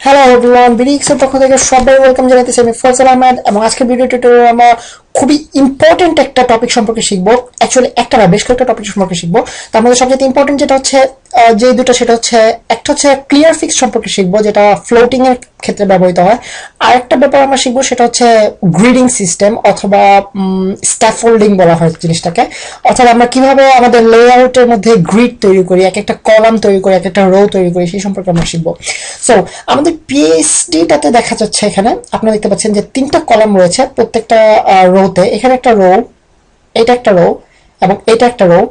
Hello everyone, বিডিএক্সের পক্ষ থেকে সবাই ওয়েলকাম জানাতেছি। আমি ফয়সাল আহমেদ এবং আজকের ভিডিও টিউটোরিয়ালে আমরা খুবই ইম্পর্টেন্ট একটা টপিক সম্পর্কে শিখবো। অ্যাকচুয়ালি একটা না, বেশ কয়েকটা টপিক সম্পর্কে শিখবো। তার মধ্যে সবচেয়ে ইম্পর্টেন্ট যেটা হচ্ছে যে দুটো, সেটা হচ্ছে একটা হচ্ছে ক্লিয়ার ফিক্স সম্পর্কে শিখবো, যেটা ফ্লোটিং এর ক্ষেত্রে ব্যবহৃত হয়। আর একটা ব্যাপার আমরা শিখবো, সেটা হচ্ছে গ্রিডিং সিস্টেম অথবা স্ক্যাফোল্ডিং বলা হয় জিনিসটাকে। অর্থাৎ আমরা কিভাবে আমাদের লেআউটের মধ্যে গ্রিড তৈরি করি, এক একটা কলাম তৈরি করি, এক একটা রো তৈরি করি, সেই সম্পর্কে আমরা শিখবো। সো আমাদের পিএইচডিটাতে দেখা যাচ্ছে, এখানে আপনারা দেখতে পাচ্ছেন যে 3টা কলাম রয়েছে প্রত্যেকটা রোতে। এখানে একটা রো, এটা একটা রো এবং এটা একটা রো,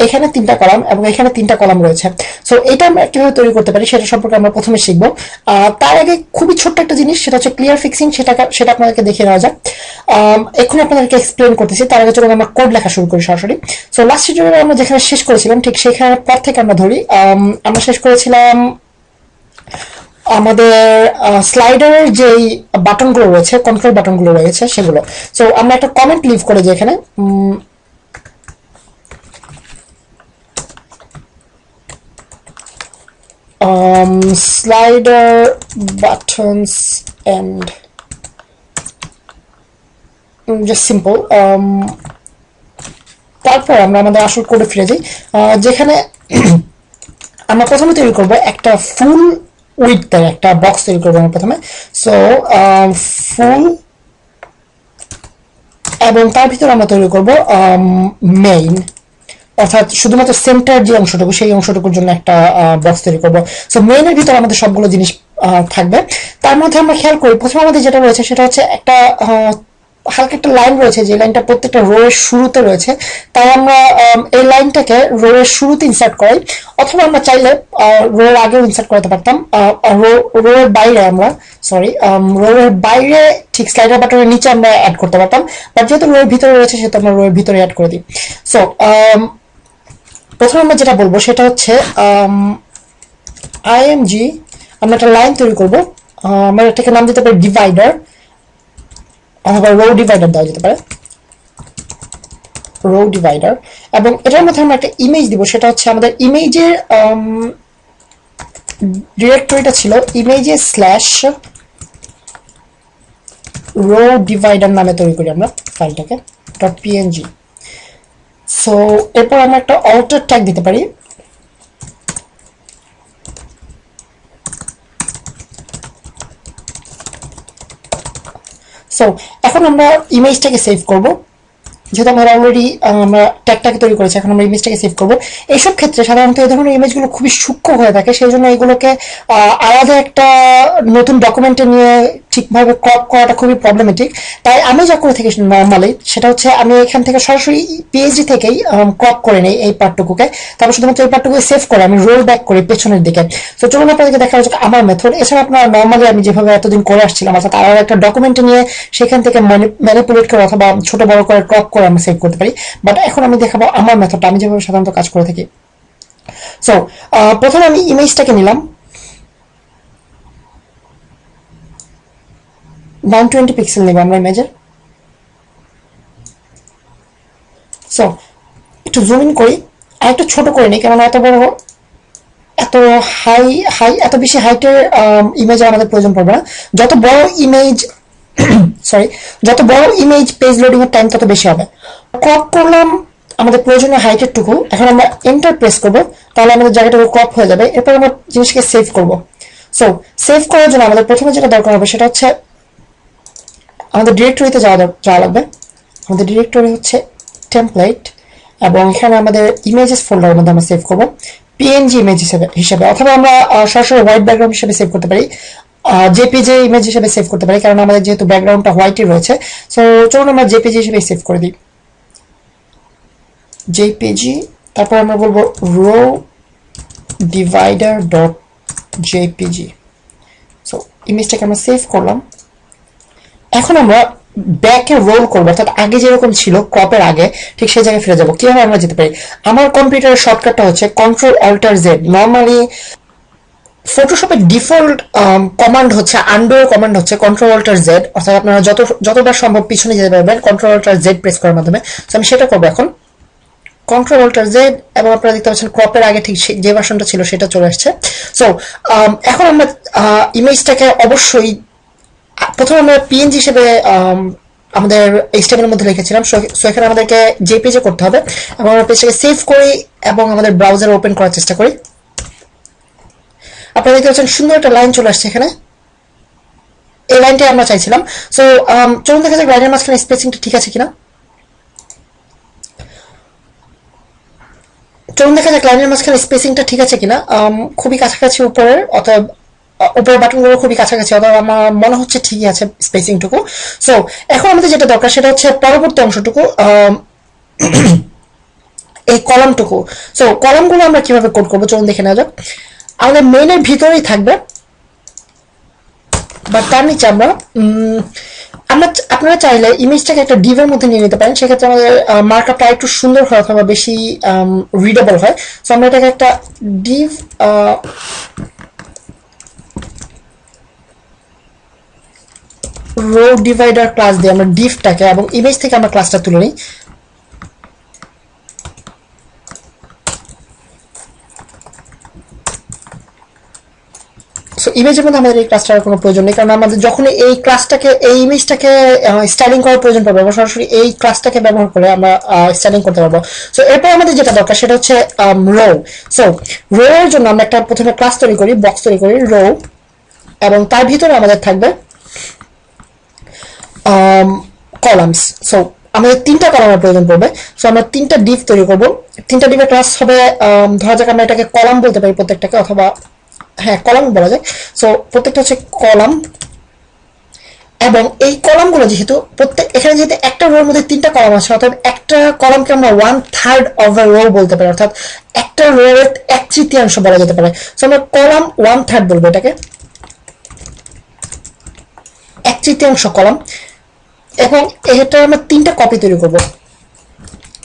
এখানে 3টা কলাম এবং এখানে 3টা কলাম রয়েছে। সো এটা আমরা কিভাবে তৈরি করতে পারি সেটা সম্পর্কে আমরা প্রথমে শিখবো। তার আগে খুবই ছোট্ট একটা জিনিস, সেটা হচ্ছে ক্লিয়ার ফিক্সিং। সেটা আপনাদেরকে দেখিয়ে নেওয়া যাক। এখন আপনাদেরকে এক্সপ্লেন করতেছি। তার আগে চলুন আমরা কোড লেখা শুরু করি সরাসরি। সো লাস্ট টিউটোরিয়ালে আমরা যেখানে শেষ করেছিলাম, ঠিক সেখানে পর থেকে আমরা ধরি। আমরা শেষ করেছিলাম আমাদের স্লাইডারের যেই বাটনগুলো রয়েছে, কন্ট্রোল বাটনগুলো রয়েছে সেগুলো। সো আমরা একটা কমেন্ট লিভ করে যে এখানে slider buttons and just simple. তারপর আমরা আমাদের আসল কোডে ফিরে যাই, যেখানে আমরা প্রথমে তৈরি করব একটা ফুল উইডথের একটা বক্স তৈরি করবো আমরা প্রথমে। সো ফুল, এবং তার ভিতরে আমরা তৈরি করব মেইন, অর্থাৎ শুধুমাত্র সেন্টার যে অংশটুকু, সেই অংশটুকুর জন্য একটা বক্স তৈরি করবো। সো মেইনের ভিতরে আমাদের সবগুলো জিনিস থাকবে। তার মধ্যে আমরা খেয়াল করি, প্রথমে আমাদের যেটা রয়েছে সেটা হচ্ছে একটা হালকা একটা লাইন রয়েছে, যে লাইনটা প্রত্যেকটা রো এর শুরুতে রয়েছে। তাই আমরা এই লাইনটাকে রো এর শুরুতে ইনসার্ট করাই, অথবা আমরা চাইলে রো এর আগেও ইনসার্ট করতে পারতাম। রো এর বাইরে আমরা রো এর বাইরে ঠিক স্লাইডার বাটনের নিচে আমরা অ্যাড করতে পারতাম, বাট যেহেতু রো এর ভিতরে রয়েছে সেহেতু আমরা রো এর ভিতরে অ্যাড করে দিই। সো প্রথমে আমরা যেটা বলবো সেটা হচ্ছে আইএমজি, আমরা একটা লাইন তৈরি করবো। আমরা এটাকে নাম দিতে পারি ডিভাইডার, অথবা রো ডিভাইডার দেওয়া যেতে পারে, রো ডিভাইডার। এবং এটার মধ্যে আমরা একটা ইমেজ দিব, সেটা হচ্ছে আমাদের ইমেজের ডিরেক্টরিটা ছিল ইমেজে স্ল্যাশ রো ডিভাইডার নামে তৈরি করি আমরা ফাইলটাকে .png। সো এরপর আমরা একটা অল্টার ট্যাগ দিতে পারি। সো এখন আমরা ইমেজটাকে সেভ করব, যেহেতু আমরা অলরেডি আমরা ট্যাগটাকে তৈরি করেছি। এখন আমরা ইমেজটাকে সেভ করব। এইসব ক্ষেত্রে সাধারণত এই ধরনের ইমেজগুলো খুবই সূক্ষ্ম হয়ে থাকে, সেই জন্য এগুলোকে আলাদা একটা নতুন ডকুমেন্টে নিয়ে ঠিকভাবে ক্রপ করাটা খুবই প্রবলেমেটিক। তাই আমি যা করে থাকি নর্মালি, সেটা হচ্ছে আমি এখান থেকে সরাসরি পিএইচডি থেকেই ক্রপ করে নিই এই পার্টটুকুকে। তারপর শুধুমাত্র এই পার্টটুকুকে সেভ করে আমি রোল ব্যাক করি পেছনের দিকে। তো চলুন আপনাদেরকে দেখা যাচ্ছে আমার মেথড। এছাড়া আপনারা নর্মালি আমি যেভাবে এতদিন করে আসছিলাম, অর্থাৎ আলাদা একটা ডকুমেন্টে নিয়ে সেখান থেকে ম্যানিপুলেট করে অথবা ছোট বড় করে ক্রপ করে আমরা সেভ করতে পারি। বাট এখন আমি দেখাবো আমার মেথডটা, আমি যেভাবে সাধারণত কাজ করে থাকি। সো প্রথমে আমি ইমেজটাকে নিলাম, 920 পিক্সেল নেব আমরা ইমেজের। সো একটু জুম ইন করি, আর একটু ছোট করে নিই, কারণ এত বড় এত এত বেশি হাইটের ইমেজ আমাদের প্রয়োজন পড়বে না। যত বড় ইমেজ পেজ লোডিং এর টাইম তত বেশি হবে। ক্রপ করলাম আমাদের প্রয়োজনীয় হাইটের টুকু। এখন আমরা এন্টার প্রেস করব, তাহলে আমাদের জায়গাটুকু ক্রপ হয়ে যাবে। এরপর আমরা জিনিসকে সেভ করব। সো সেভ করার জন্য আমাদের প্রথমে যেটা দরকার হবে সেটা হচ্ছে আমাদের ডিরেক্টরিতে যাওয়া লাগবে। আমাদের ডিরেক্টরি হচ্ছে টেমপ্লেট, এবং এখানে আমাদের ইমেজেস ফোল্ডারের মধ্যে আমরা সেভ করব পিএনজি ইমেজ হিসেবে, অথবা আমরা সরাসরি হোয়াইট ব্যাকগ্রাউন্ড হিসেবে সেভ করতে পারি, জেপিজি ইমেজ হিসেবে সেভ করতে পারি, কারণ আমাদের যেহেতু ব্যাকগ্রাউন্ডটা হোয়াইটই রয়েছে। সো চলুন আমরা জেপিজি হিসেবে সেভ করে দিই, জেপিজি। তারপর আমরা বলবো রো ডিভাইডার .jpg। সো ইমেজটাকে আমরা সেভ করলাম। এখন আমরা ব্যাকে রোল করবো, অর্থাৎ আগে যেরকম ছিল ক্রপের আগে, ঠিক সেই জায়গায় ফিরে যাবো। কিভাবে আমরা যেতে পারি? আমার কম্পিউটারের শর্টকাটটা হচ্ছে Ctrl-Alt-Z। নর্মালি ফটোশপের ডিফল্ট কমান্ড হচ্ছে আনডু কমান্ড হচ্ছে Ctrl-Alt-Z, অর্থাৎ আপনারা যতবার সম্ভব পিছনে যেতে পারবেন Ctrl-Alt-Z প্রেস করার মাধ্যমে। তো আমি সেটা করবো এখন। কন্ট্রোল অল্টার জেড, এবং আপনারা দেখতে পাচ্ছেন ক্রপের আগে ঠিক যে ভার্সনটা ছিল সেটা চলে আসছে। সো এখন আমরা ইমেজটাকে অবশ্যই প্রথমে আমরা পিএনজি হিসেবে আমাদের এইচটিএমএল এর মধ্যে লিখেছিলাম। সো এখানে আমাদেরকে জেপিজি করতে হবে এবং আমরা পেজটাকে সেভ করি এবং আমাদের ব্রাউজার ওপেন করার চেষ্টা করি। আপনারা দেখতে পাচ্ছেন সুন্দর একটা লাইন চলে আসছে এখানে, এই লাইনটাই আমরা চাইছিলাম। সো চলুন দেখা যাক লাইনের মাঝখানে স্পেসিংটা ঠিক আছে কিনা। চলুন দেখা যাক লাইনের মাঝখানে স্পেসিংটা ঠিক আছে কিনা। খুবই কাছাকাছি উপরের, অর্থাৎ উপরের বাটনগুলো খুবই কাছাকাছি, অর্থাৎ আমার মনে হচ্ছে ঠিকই আছে স্পেসিংটুকু। সো এখন আমাদের যেটা দরকার সেটা হচ্ছে পরবর্তী অংশটুকু, এই কলামটুকু। সো কলামগুলো আমরা কিভাবে কোড করবো চলুন দেখে নেওয়া যাক। আমাদের মেইনের ভিতরেই থাকবে, বাট তার নিচে আমরা আপনারা চাইলে ইমেজটাকে একটা ডিভের মধ্যে নিয়ে নিতে পারেন, সেক্ষেত্রে আমাদের মার্কআপটা একটু সুন্দর হয় অথবা বেশি রিডেবল হয়। সো আমরা এটাকে একটা ডিভ রো ডিভাইডার ক্লাস দিয়ে আমরা ডিভটাকে এবং ইমেজ থেকে আমরা ক্লাসটা তুলে নিই। সো ইমেজের মধ্যে আমাদের এই ক্লাসটার কোনো প্রয়োজন নেই, কারণ আমাদের যখন এই ক্লাসটাকে এই ইমেজটাকে স্টাইলিং করার প্রয়োজন পড়বে আমরা সরাসরি এই ক্লাসটাকে ব্যবহার করে আমরা স্টাইলিং করতে পারবো। সো এরপর আমাদের যেটা দরকার সেটা হচ্ছে রো। সো রো এর জন্য আমরা একটা প্রথমে ক্লাস তৈরি করি, বক্স তৈরি করি রো, এবং তার ভিতরে আমাদের থাকবে কলামস। সো আমাদের 3টা কলামের প্রয়োজন পড়বে। সো আমরা 3টা ডিভ তৈরি করব। 3টা ডিভের ক্লাস হবে, ধরা যাক আমরা এটাকে কলাম বলতে পারি প্রত্যেকটাকে, অথবা হ্যাঁ কলাম বলা যায়। সো প্রত্যেকটা হচ্ছে কলাম, এবং এই কলামগুলো যেহেতু এখানে যেহেতু একটা রোর মধ্যে 3টা কলাম আছে, অর্থাৎ একটা কলামকে আমরা 1/3 অফ এ রো বলতে পারি, অর্থাৎ একটা রোর 1/3 বলা যেতে পারে। সো আমরা কলাম 1/3 বলবো এটাকে, 1/3 কলাম, এবং এটা আমরা 3টা কপি তৈরি করব।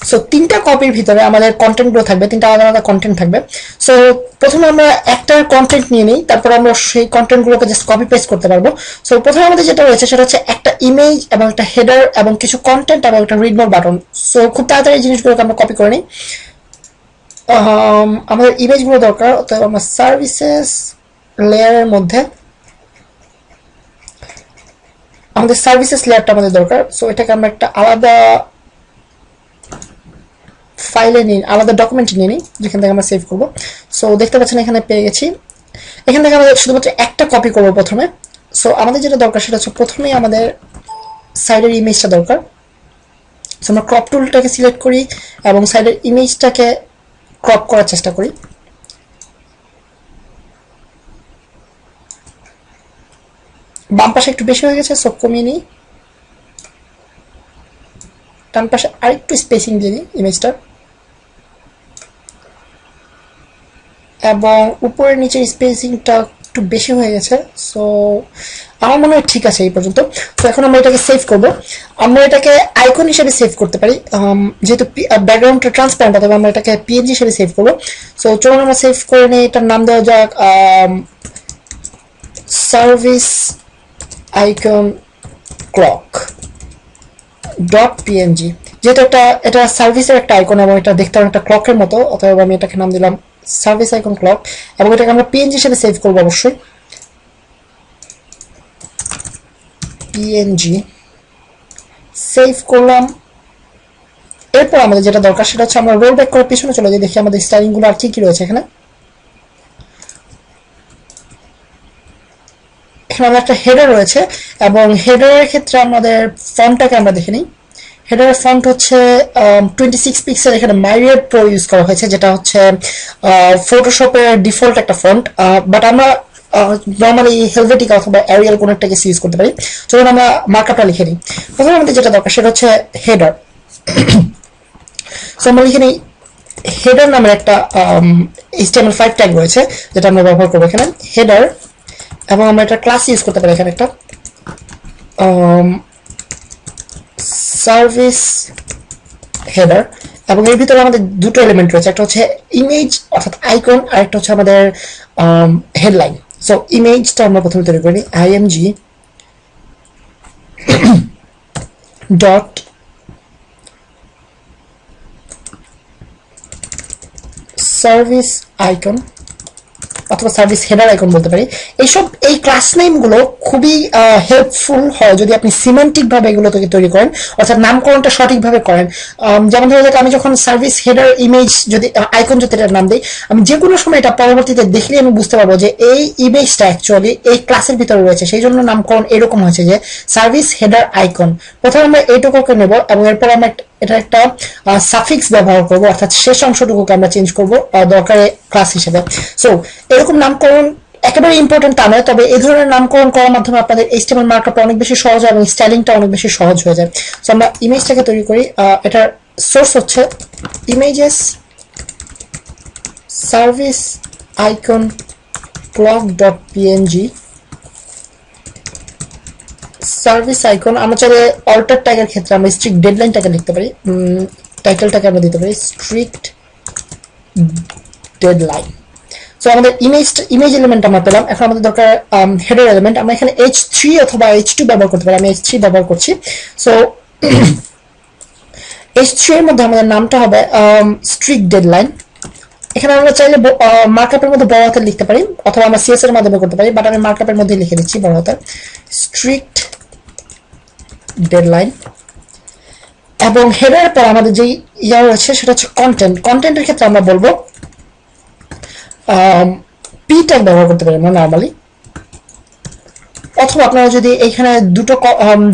সো 3টা কপির ভিতরে আমাদের কন্টেন্টগুলো থাকবে, 3টা আলাদা আলাদা কন্টেন্ট থাকবে। সো প্রথমে আমরা একটা কন্টেন্ট নিয়ে নিই, তারপর আমরা সেই কন্টেন্টগুলোকে জাস্ট কপি পেস্ট করতে পারবো। সো প্রথমে আমাদের যেটা রয়েছে সেটা হচ্ছে একটা ইমেজ এবং একটা হেডার এবং কিছু কন্টেন্ট এবং একটা রিড মোর বাটন। সো খুব তাড়াতাড়ি এই জিনিসগুলোকে আমরা কপি করে নিই। আমাদের ইমেজগুলো দরকার, অর্থাৎ আমরা সার্ভিসেস লেয়ারের মধ্যে আমাদের সার্ভিসেস লেয়ারটা আমাদের দরকার। সো এটাকে আমরা একটা আলাদা ফাইলে নিই, আলাদা ডকুমেন্টে নিয়ে নিই যেখান থেকে আমরা সেভ করবো। সো দেখতে পাচ্ছেন এখানে পেয়ে গেছি। এখান থেকে আমাদের শুধুমাত্র একটা কপি করবো প্রথমে। সো আমাদের যেটা দরকার সেটা হচ্ছে প্রথমেই আমাদের সাইডের ইমেজটা দরকার। সো আমরা ক্রপ টুলটাকে সিলেক্ট করি এবং সাইডের ইমেজটাকে ক্রপ করার চেষ্টা করি। বাম পাশে একটু বেশি হয়ে গেছে, সো কমিয়ে নিই। ডান পাশে আরেকটু স্পেসিং দিয়ে দিই ইমেজটার, এবং উপরের নিচের স্পেসিংটা একটু বেশি হয়ে গেছে। সো আমার মনে হয় ঠিক আছে এই পর্যন্ত। তো এখন আমরা এটাকে সেভ করব। আমরা এটাকে আইকন হিসেবে সেভ করতে পারি, যেহেতু ব্যাকগ্রাউন্ডটা ট্রান্সপারেন্ট, তবে আমরা এটাকে পিএনজি হিসেবে সেভ করব। সো চলুন আমরা সেভ করে নিই। এটার নাম দেওয়া যাক service icon clock dot PNG. যেহেতু এটা সার্ভিসের একটা আইকন এবং এটা দেখতে অনেকটা ক্লকের মতো, অতএব আমি এটাকে নাম দিলাম সার্ভিস আইকন ক্লক, এবং এটাকে আমরা পিএনজি হিসেবে সেভ করবো অবশ্যই। পিএনজি সেভ করলাম। এরপর আমাদের যেটা দরকার সেটা হচ্ছে আমরা রোল ব্যাক করে পিছনে চলে যাই, দেখি আমাদের স্টাইলিংগুলো আর কি কি রয়েছে এখানে। এখানে আমাদের একটা হেডার রয়েছে, এবং হেডারের ক্ষেত্রে আমাদের ফন্টটাকে আমরা দেখে নিই। হেডারের ফন্ট হচ্ছে 26 পিক্সেল। এখানে মাইরিয়াড প্রো ইউজ করা হয়েছে, যেটা হচ্ছে ফটোশপের ডিফল্ট একটা ফন্ট, বাট আমরা নর্মালি হেলভেটিকা অথবা অ্যারিয়াল কোন একটা ইউজ করতে পারি। চলুন আমরা মার্কআপটা লিখে নিই। প্রথমে আমাদের যেটা দরকার সেটা হচ্ছে হেডার। সো আমরা লিখে নিই হেডার নামের একটা HTML5 ট্যাগ রয়েছে, যেটা আমরা ব্যবহার করবো এখানে হেডার, এবং আমরা একটা ক্লাস ইউজ করতে পারি এখানে একটা সার্ভিস হেডার, এবং এর ভিতরে আমাদের দুটো এলিমেন্ট রয়েছে, একটা হচ্ছে ইমেজ অর্থাৎ আইকন, আর একটা হচ্ছে আমাদের হেডলাইন। সো ইমেজটা আমরা প্রথমে তৈরি করি img ডট সার্ভিস আইকন অথবা সার্ভিস হেডার আইকন বলতে পারি। এই ক্লাস নেম গুলো খুবই হেল্পফুল হয় যদি আপনি সিমেন্টিক ভাবে এগুলো তৈরি করেন, অর্থাৎ নামকরণটা সঠিকভাবে করেন। যেমন ধরে যাক, আমি যখন সার্ভিস হেডার ইমেজ যদি আইকন যদি এটার নাম দিই, আমি যে কোনো সময় এটা পরবর্তীতে দেখলে আমি বুঝতে পারবো যে এই ইমেজটা অ্যাকচুয়ালি এই ক্লাসের ভিতরে রয়েছে, সেই জন্য নামকরণ এরকম হয়েছে যে সার্ভিস হেডার আইকন। প্রথমে আমরা এইটুকুকে নেব এবং এরপর আমরা এটা একটা সাফিক্স ব্যবহার করব, অর্থাৎ শেষ অংশটুকুকে আমরা চেঞ্জ করব দরকারে ক্লাস হিসেবে। সো এরকম নামকরণ একেবারে ইম্পর্টেন্ট তা নয়, তবে এই ধরনের নামকরণ করার মাধ্যমে আপনাদের HTML মার্কআপটা অনেক বেশি সহজ হয় এবং স্টাইলিংটা অনেক বেশি সহজ হয়ে যায়। সো আমরা ইমেজটাকে তৈরি করি। এটার সোর্স হচ্ছে images service icon clock.png service icon. আমরা চাইলে অল্টার ট্যাগের ক্ষেত্রে আমরা স্ট্রিক্ট ডেডলাইনটাকে লিখতে পারি, টাইটেলটাকে আমরা দিতে পারি স্ট্রিক্ট ডেডলাইন। সো আমাদের ইমেজ এলিমেন্ট আমরা পেলাম। এখন আমাদের দরকার হেডার এলিমেন্ট। আমরা এখানে H3 অথবা H2 ব্যবহার করতে পারি, আমি H3 ব্যবহার করছি। সো H3 এর মধ্যে আমাদের নামটা হবে স্ট্রিক্ট ডেডলাইন। এখানে আমরা চাইলে মার্কআপের মধ্যে বড় হাতের লিখতে পারি অথবা আমরা CSS এর মাধ্যমে করতে পারি, বাট আমি মার্কআপের মধ্যে লিখে দিচ্ছি বড় হাতের স্ট্রিক্ট ডেডলাইন। এবং হেডার পর আমাদের যে রয়েছে সেটা হচ্ছে কন্টেন্ট। কন্টেন্টের ক্ষেত্রে আমরা বলবো পি ট্যাগ ব্যবহার করতে পারি আমরা নর্মালি, অথবা আপনারা যদি এখানে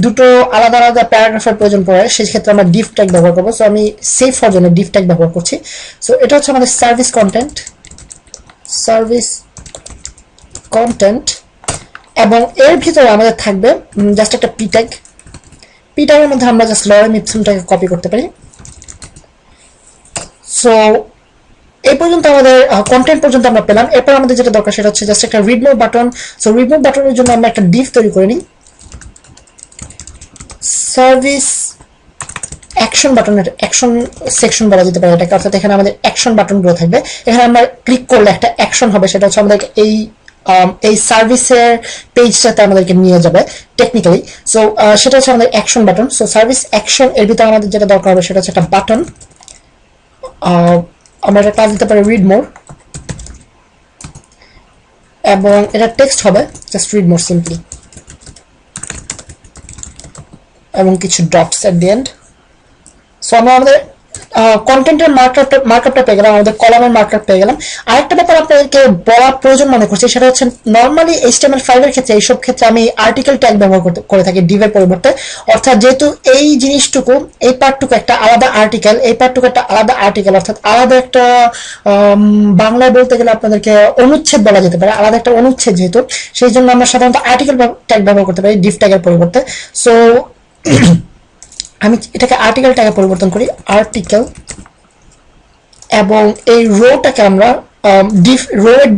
দুটো আলাদা আলাদা প্যারাগ্রাফের প্রয়োজন পড়ে সেই ক্ষেত্রে আমরা ডিফ ট্যাগ ব্যবহার করবো। সো আমি সেভ ফর জন্য ডিফ ট্যাগ ব্যবহার করছি। সো এটা হচ্ছে আমাদের সার্ভিস কন্টেন্ট এবং এর ভিতরে আমাদের থাকবে জাস্ট একটা পি ট্যাগ। পি ট্যাগের মধ্যে আমরা জাস্ট লরেম ইপসনটাকে কপি করতে পারি। সো এই পর্যন্ত আমাদের কন্টেন্ট পর্যন্ত আমরা পেলাম। এরপর আমাদের যেটা দরকার সেটা হচ্ছে জাস্ট একটা read more button. So read more বাটনের জন্য আমরা একটা ডিভ তৈরি করে নিই, সার্ভিস অ্যাকশন বাটনের অ্যাকশন সেকশন বলা যেতে পারে এটাকে, অর্থাৎ এখানে আমাদের অ্যাকশন বাটনগুলো থাকবে। এখানে আমরা ক্লিক করলে একটা অ্যাকশন হবে, সেটা হচ্ছে আমাদের এই সার্ভিসের পেজটাতে আমাদেরকে নিয়ে যাবে টেকনিক্যালি। সো সেটা হচ্ছে আমাদের action button. So service action এর ভিতরে আমাদের যেটা দরকার হবে সেটা হচ্ছে একটা বাটন। আমরা এটা ক্লাস দিতে পারি রিড মোর এবং এটা টেক্সট হবে জাস্ট রিড মোর সিম্পলি এবং কিছু dots at the end. So আমরা আমাদের কন্টেন্টের মার্কআপটা পেয়ে গেলাম, আমাদের কলামের মার্কআপ পেয়ে গেলাম। আরেকটা ব্যাপার আপনাদেরকে বলার প্রয়োজন মনে করছি, সেটা হচ্ছে নর্মালি HTML5 এর ক্ষেত্রে এইসব ক্ষেত্রে আমি আর্টিকেল ট্যাগ ব্যবহার করে থাকি ডিভের পরিবর্তে। অর্থাৎ যেহেতু এই জিনিসটুকু এই পার্টটুকু একটা আলাদা আর্টিকেল, এই পার্টটুকু একটা আলাদা আর্টিকেল, অর্থাৎ আলাদা একটা বাংলায় বলতে গেলে আপনাদেরকে অনুচ্ছেদ বলা যেতে পারে, আলাদা একটা অনুচ্ছেদ যেহেতু, সেই জন্য আমরা সাধারণত আর্টিকেল ট্যাগ ব্যবহার করতে পারি ডিভ ট্যাগের পরিবর্তে। সো আমি এটাকে আর্টিকেল ট্যাগে পরিবর্তন করি আর্টিকেল, এবং এই রোটাকে আমরা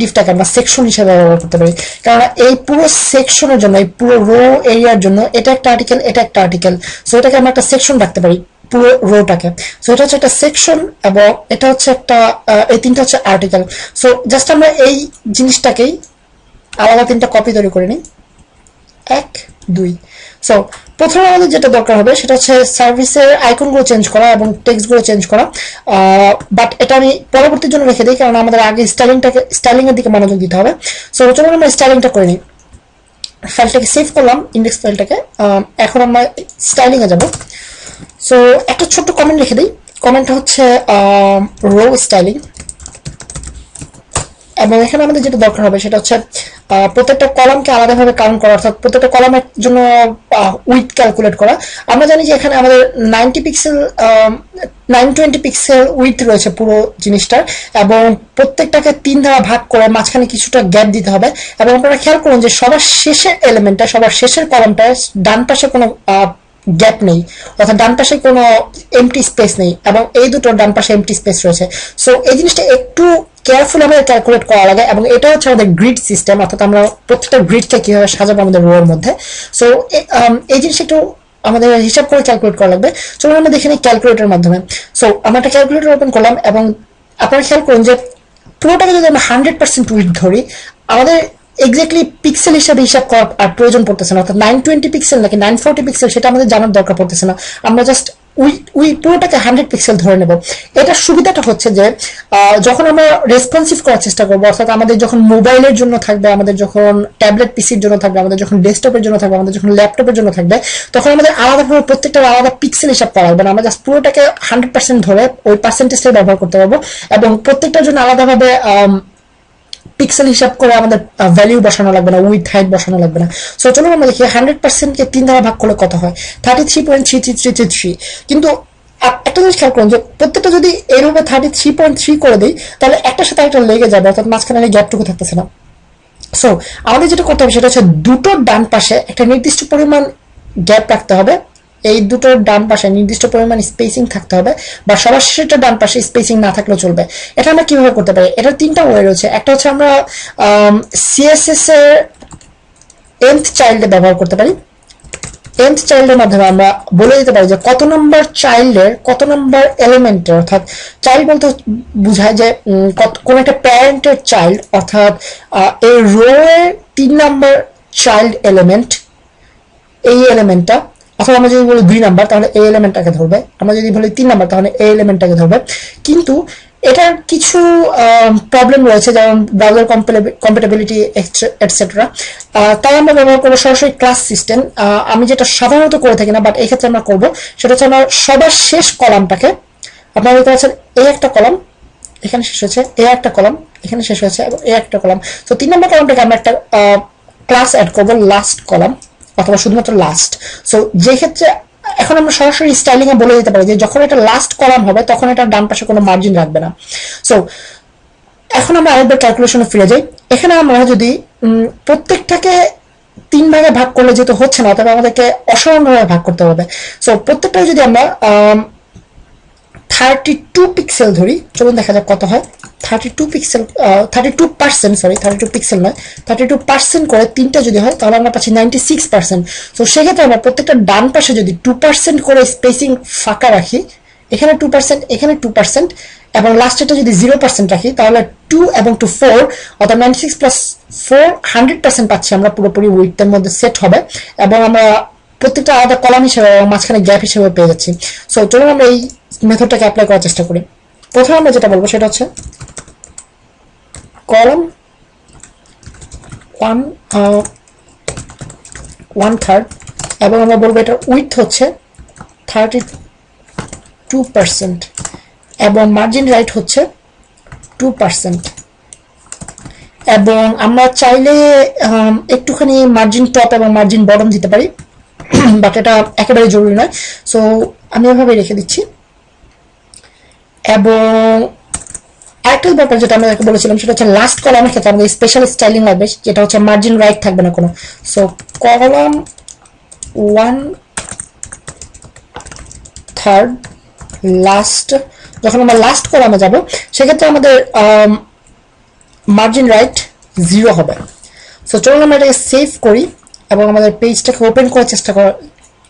ডিফটাকে আমরা সেকশন হিসেবে ব্যবহার করতে পারি, কারণ এই পুরো সেকশনের জন্য, এই পুরো রো এরিয়ার জন্য এটা একটা আর্টিকেল, এটা একটা আর্টিকেল। সো এটাকে আমরা একটা সেকশন রাখতে পারি পুরো রোটাকে। সো এটা হচ্ছে একটা সেকশন এবং এটা হচ্ছে একটা, এই তিনটা হচ্ছে আর্টিকেল। সো জাস্ট আমরা এই জিনিসটাকেই আলাদা তিনটা কপি তৈরি করে নিই, 1 2। সো প্রথমে আমাদের যেটা দরকার হবে সেটা হচ্ছে সার্ভিসের আইকনগুলো চেঞ্জ করা এবং টেক্সটগুলো চেঞ্জ করা, বাট এটা আমি পরবর্তীর জন্য রেখে দিই কারণ আমাদের আগে স্টাইলিং এর দিকে মনোযোগ দিতে হবে। সো চলুন আমরা স্টাইলিংটা করে নিই। ফাইলটাকে সেভ করলাম, ইন্ডেক্স ফাইলটাকে। এখন আমরা স্টাইলিং এ যাব। সো একটা ছোট্ট কমেন্ট লিখে দিই, কমেন্টটা হচ্ছে রো স্টাইলিং, এবং এখানে আমাদের যেটা দরকার হবে সেটা হচ্ছে প্রত্যেকটা কলামকে আলাদাভাবে কাউন্ট করা, অর্থাৎ প্রত্যেকটা কলামের জন্য উইথ ক্যালকুলেট করা। আমরা জানি যে এখানে আমাদের 920 পিক্সেল উইথ রয়েছে পুরো জিনিসটার, এবং প্রত্যেকটাকে 3 দ্বারা ভাগ করে মাঝখানে কিছুটা গ্যাপ দিতে হবে। এবং আপনারা খেয়াল করুন যে সবার শেষের এলিমেন্টটা, সবার শেষের কলামটায় ডান পাশে কোনো গ্যাপ নেই, অর্থাৎ ডান পাশে কোনো এমটি স্পেস নেই, এবং এই দুটোর ডান পাশে এমটি স্পেস রয়েছে। সো এই জিনিসটা একটু কেয়ারফুল আমাদের ক্যালকুলেট করা লাগে, এবং এটা হচ্ছে আমাদের গ্রিড সিস্টেম, অর্থাৎ আমরা প্রত্যেকটা গ্রিডকে কিভাবে সাজাবো আমাদের রো এর মধ্যে। সো এই জিনিসটা একটু আমাদের হিসাব করে ক্যালকুলেট করা লাগবে। চলুন আমরা দেখে নিই ক্যালকুলেটরের মাধ্যমে। সো আমরা একটা ক্যালকুলেটর ওপেন করলাম, এবং আপনারা খেয়াল করুন যে পুরোটাকে যদি আমরা 100% উইথ ধরি, আমাদের এক্স্যাক্টলি পিক্সেল হিসাবে হিসাব করার আর প্রয়োজন পড়তেছে না, অর্থাৎ 920 পিক্সেল নাকি 940 পিক্সেল সেটা আমাদের জানার দরকার পড়তেছে না। আমরা জাস্ট উই পুরোটাকে 100 পিক্সেল ধরে নেব। এটার সুবিধাটা হচ্ছে যে যখন আমরা রেসপন্সিভ করার চেষ্টা করবো, অর্থাৎ আমাদের যখন মোবাইলের জন্য থাকবে, আমাদের যখন ট্যাবলেট পিসির জন্য থাকবে, আমাদের যখন ডেস্কটপের জন্য থাকবে, আমাদের যখন ল্যাপটপের জন্য থাকবে, তখন আমাদের আলাদাভাবে প্রত্যেকটা আলাদা পিক্সেল হিসাব করা হবে না। আমরা জাস্ট পুরোটাকে 100% ধরে ওই পার্সেন্টেজটাই ব্যবহার করতে পারবো এবং প্রত্যেকটার জন্য আলাদাভাবে পিক্সেল হিসাব করে আমাদের ভ্যালু বসানো লাগবে না, উইথ হাইট বসানো লাগবে না। সো চলুন আমরা দেখি 100% কে 3 দ্বারা ভাগ করলে কত হয়, 33.3333। কিন্তু একটা জিনিস খেয়াল করুন যে প্রত্যেকটা যদি এইভাবে 33.3 করে দিই তাহলে একটার সাথে একটা লেগে যাবে, অর্থাৎ মাঝখানে গ্যাপটুকু থাকতেছে না। সো আমাদের যেটা করতে হবে সেটা হচ্ছে দুটোর ডান পাশে একটা নির্দিষ্ট পরিমাণ গ্যাপ রাখতে হবে, এই দুটোর ডান পাশে নির্দিষ্ট পরিমাণ স্পেসিং থাকতে হবে, বা সবার শেষেরটা ডান পাশে স্পেসিং না থাকলেও চলবে। এটা আমরা কিভাবে করতে পারি? এটার 3টা ওয়ে রয়েছে। একটা হচ্ছে আমরা সিএসএস এর nth চাইল্ডে ব্যবহার করতে পারি। nth চাইল্ডের মাধ্যমে আমরা বলে দিতে পারি যে কত নম্বর চাইল্ডের কত নম্বর এলিমেন্টের, অর্থাৎ চাইল্ড বলতে বোঝায় যে কোন একটা প্যারেন্টের চাইল্ড, অর্থাৎ এই রো এর 3 নম্বর চাইল্ড এলিমেন্ট, এই এলিমেন্টটা, অথবা আমরা যদি বলি 2 নাম্বার তাহলে এই এলিমেন্টটাকে ধরবে, আমরা যদি বলি 3 নাম্বার তাহলে এই এলিমেন্টটাকে ধরবে। কিন্তু এটার কিছু প্রবলেম রয়েছে, যেমন ব্রাউজার কম্প্যাটিবিলিটি এটসেট্রা। তাই আমরা ব্যবহার করবো সরাসরি ক্লাস সিস্টেম। আমি যেটা সাধারণত করে থাকি না, বাট এই ক্ষেত্রে আমরা করবো, সেটা হচ্ছে আমরা সবার শেষ কলামটাকে, আপনারা দেখতে পাচ্ছেন এই একটা কলাম এখানে শেষ হয়েছে, এই একটা কলাম এখানে শেষ হয়েছে এবং এই একটা কলাম। তো 3 নম্বর কলামটাকে আমরা একটা ক্লাস অ্যাড করবো লাস্ট কলাম অথবা শুধুমাত্র লাস্ট। সো যে ক্ষেত্রে এখন আমরা সরাসরি স্টাইলিং এ বলে দিতে পারি যে যখন এটা লাস্ট কলাম হবে তখন এটা ডান পাশে কোনো মার্জিন রাখবে না। সো এখন আমরা আরেকবার ক্যালকুলেশনে ফিরে যাই। এখানে আমরা যদি প্রত্যেকটাকে 3 ভাগে ভাগ করলে যেহেতু হচ্ছে না, তবে আমাদেরকে অসমানভাবে ভাগ করতে হবে। সো প্রত্যেকটাকে যদি আমরা 32 পিক্সেল ধরি, চলুন দেখা যাক কত হয়। 32 পিক্সেল 32% সরি 32 পিক্সেল নয়, 32% করে 3টা যদি হয় তাহলে আমরা পাচ্ছি 96%। তো সেক্ষেত্রে আমরা প্রত্যেকটা ডান পাশে যদি 2% করে স্পেসিং ফাঁকা রাখি, এখানে 2% এখানে 2% এবং লাস্টেরটা যদি 0% রাখি তাহলে 2 এবং 2 4, অর্থাৎ 96 প্লাস 4 100% পাচ্ছি আমরা পুরোপুরি উইডথের মধ্যে সেট হবে এবং আমরা প্রত্যেকটা আলাদা কলাম হিসেবে এবং মাঝখানে গ্যাপ হিসেবে পেয়ে যাচ্ছি। সো চলুন আমরা এই মেথডটাকে অ্যাপ্লাই করার চেষ্টা করি। প্রথমে আমরা যেটা বলবো সেটা হচ্ছে কলাম 1/3 এবং আমরা বলবো এটার উইডথ হচ্ছে 32% এবং মার্জিন রাইট হচ্ছে 2%। এবং আমরা চাইলে একটুখানি মার্জিন টপ এবং মার্জিন বটম দিতে পারি, বাট এটা একেবারে জরুরি নয়। সো আমি এভাবে রেখে দিচ্ছি। এবং আরেকটা ব্যাপার যেটা আমরা বলেছিলাম সেটা হচ্ছে লাস্ট কলামের ক্ষেত্রে আমাদের স্পেশাল স্টাইলিং লাগবে, যেটা হচ্ছে মার্জিন রাইট থাকবে না কোনো। সো কলাম 1/3 লাস্ট, যখন আমরা লাস্ট কলামে যাব সেক্ষেত্রে আমাদের মার্জিন রাইট 0 হবে। সো চলুন আমরা এটাকে সেভ করি এবং আমাদের পেজটাকে ওপেন করার চেষ্টা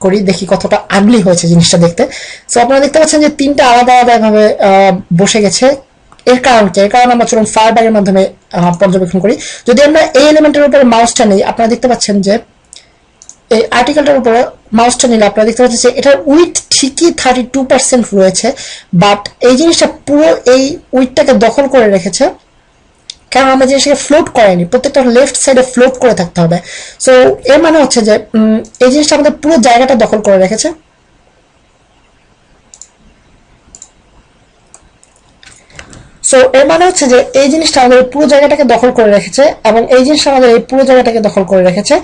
করি, দেখি কতটা আগলি হয়েছে জিনিসটা দেখতে। সো আপনারা দেখতে পাচ্ছেন যে 3টা আলাদা আলাদা ভাবে বসে গেছে। এর কারণ কি? এর কারণ আমরা চলুন ফায়ারবাগের মাধ্যমে পর্যবেক্ষণ করি। যদি আমরা এই এলিমেন্টের উপরে মাউসটা নিই, আপনারা দেখতে পাচ্ছেন যে এই আর্টিকেলটার উপরে মাউসটা নিলে আপনারা দেখতে পাচ্ছেন যে এটার উইথ ঠিকই 32% রয়েছে, বাট এই জিনিসটা পুরো এই উইথটাকে দখল করে রেখেছে, কারণ আমরা জিনিসটাকে ফ্লোট করেনি, প্রত্যেকটা লেফট সাইডে ফ্লোট করে থাকতে হবে। সো এর মানে হচ্ছে যে এই জিনিসটা আমাদের পুরো জায়গাটা দখল করে রেখেছে। সো এর মানে হচ্ছে যে এই জিনিসটা আমাদের পুরো জায়গাটাকে দখল করে রেখেছে এবং এই জিনিসটা আমাদের এই পুরো জায়গাটাকে দখল করে রেখেছে।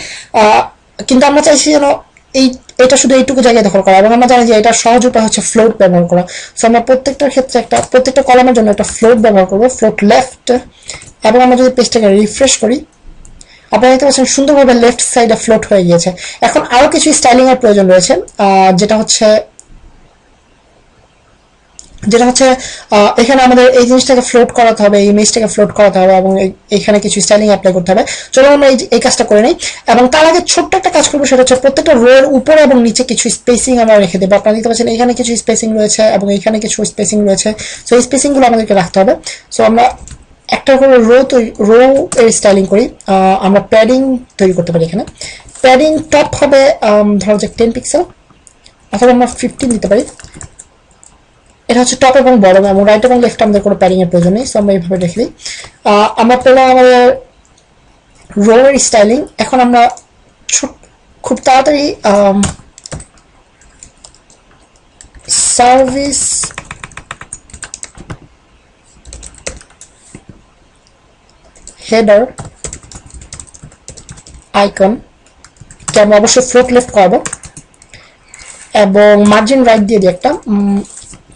কিন্তু আমরা চাইছি যেন এটা শুধু এইটুকু জায়গায় দখল করা, এবং আমরা জানি যে এটা সহজ উপায় হচ্ছে ফ্লোট ব্যবহার করা। সো আমরা প্রত্যেকটার ক্ষেত্রে প্রত্যেকটা কলামের জন্য একটা ফ্লোট ব্যবহার করবো, ফ্লোট লেফট। এবং আমরা যদি পেজটাকে রিফ্রেশ করি আপনারা দেখতে পাচ্ছেন সুন্দরভাবে লেফট সাইডে ফ্লোট হয়ে গিয়েছে। এখন আরো কিছু স্টাইলিং এর প্রয়োজন রয়েছে, যেটা হচ্ছে এখানে আমাদের এই জিনিসটাকে ফ্লোট করাতে হবে, এই ইমেজটাকে ফ্লোট করাতে হবে এবং এখানে কিছু স্টাইলিং অ্যাপ্লাই করতে হবে। চলো আমরা এই কাজটা করে নিই। এবং তার আগে ছোট্ট একটা কাজ করবো, সেটা হচ্ছে প্রত্যেকটা রো এর উপরে এবং নিচে কিছু স্পেসিং আমরা রেখে দেবো। আপনারা দেখতে পাচ্ছেন এখানে কিছু স্পেসিং রয়েছে এবং এখানে কিছু স্পেসিং রয়েছে। সো এই স্পেসিং গুলো আমাদেরকে রাখতে হবে। সো আমরা একটা করে রো এর স্টাইলিং করি। আমরা প্যাডিং তৈরি করতে পারি। এখানে প্যাডিং টপ হবে ধরো যে 10 পিক্সেল, অথবা আমরা 15 দিতে পারি। এটা হচ্ছে টপ এবং বটম, এবং রাইট এবং লেফট আমাদের কোনো প্যাডিং এর প্রয়োজন নেই, সো আমরা এইভাবে রেখে দিই। আমরা পেলাম আমাদের রোয়ের স্টাইলিং। এখন আমরা খুব তাড়াতাড়ি সার্ভিস হেডার আইকন কে আমরা অবশ্যই ফ্লোট লেফট করবো এবং মার্জিন রাইট দিয়ে দিই একটা।